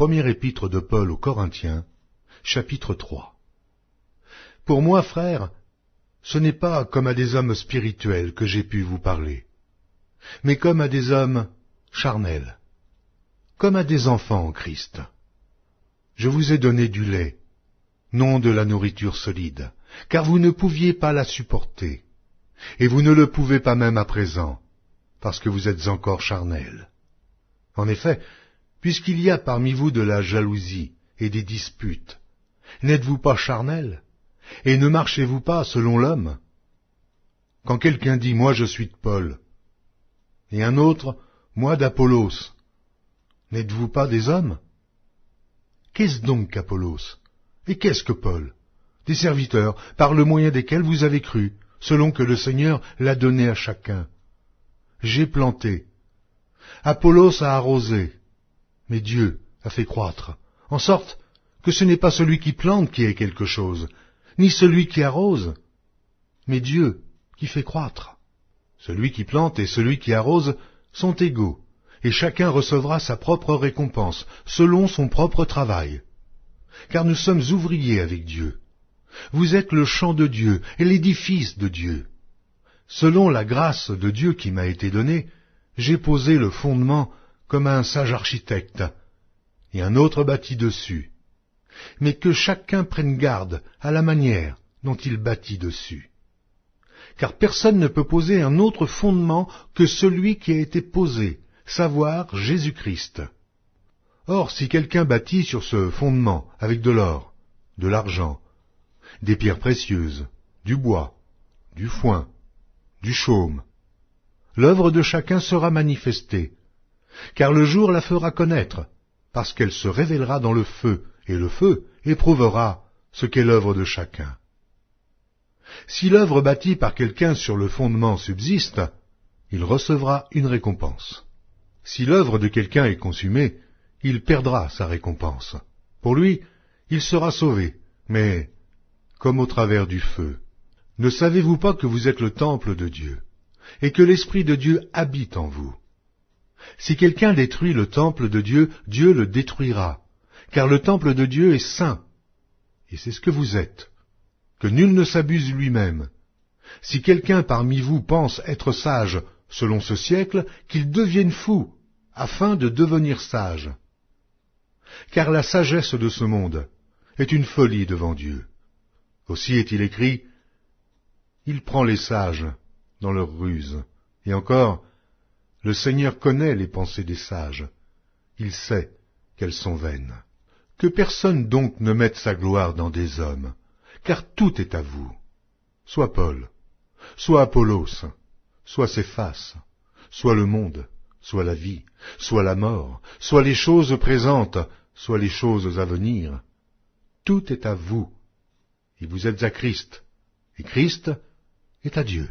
Première épître de Paul aux Corinthiens, chapitre 3. Pour moi, frères, ce n'est pas comme à des hommes spirituels que j'ai pu vous parler, mais comme à des hommes charnels, comme à des enfants en Christ. Je vous ai donné du lait, non de la nourriture solide, car vous ne pouviez pas la supporter, et vous ne le pouvez pas même à présent, parce que vous êtes encore charnels. En effet, puisqu'il y a parmi vous de la jalousie et des disputes, n'êtes-vous pas charnels, et ne marchez-vous pas selon l'homme? Quand quelqu'un dit « Moi je suis de Paul », et un autre « Moi d'Apollos », n'êtes-vous pas des hommes? Qu'est-ce donc qu'Apollos? Et qu'est-ce que Paul? Des serviteurs, par le moyen desquels vous avez cru, selon que le Seigneur l'a donné à chacun. J'ai planté, Apollos a arrosé, mais Dieu a fait croître, en sorte que ce n'est pas celui qui plante qui est quelque chose, ni celui qui arrose, mais Dieu qui fait croître. Celui qui plante et celui qui arrose sont égaux, et chacun recevra sa propre récompense, selon son propre travail. Car nous sommes ouvriers avec Dieu. Vous êtes le champ de Dieu et l'édifice de Dieu. Selon la grâce de Dieu qui m'a été donnée, j'ai posé le fondement comme un sage architecte, et un autre bâtit dessus. Mais que chacun prenne garde à la manière dont il bâtit dessus. Car personne ne peut poser un autre fondement que celui qui a été posé, savoir Jésus-Christ. Or, si quelqu'un bâtit sur ce fondement avec de l'or, de l'argent, des pierres précieuses, du bois, du foin, du chaume, l'œuvre de chacun sera manifestée, car le jour la fera connaître, parce qu'elle se révélera dans le feu, et le feu éprouvera ce qu'est l'œuvre de chacun. Si l'œuvre bâtie par quelqu'un sur le fondement subsiste, il recevra une récompense. Si l'œuvre de quelqu'un est consumée, il perdra sa récompense. Pour lui, il sera sauvé, mais comme au travers du feu. Ne savez-vous pas que vous êtes le temple de Dieu, et que l'Esprit de Dieu habite en vous? Si quelqu'un détruit le temple de Dieu, Dieu le détruira, car le temple de Dieu est saint, et c'est ce que vous êtes. Que nul ne s'abuse lui-même. Si quelqu'un parmi vous pense être sage selon ce siècle, qu'il devienne fou, afin de devenir sage. Car la sagesse de ce monde est une folie devant Dieu. Aussi est-il écrit, « Il prend les sages dans leur ruse. » Et encore, « Le Seigneur connaît les pensées des sages. Il sait qu'elles sont vaines. » Que personne donc ne mette sa gloire dans des hommes, car tout est à vous. Soit Paul, soit Apollos, soit Céphas, soit le monde, soit la vie, soit la mort, soit les choses présentes, soit les choses à venir. Tout est à vous, et vous êtes à Christ, et Christ est à Dieu.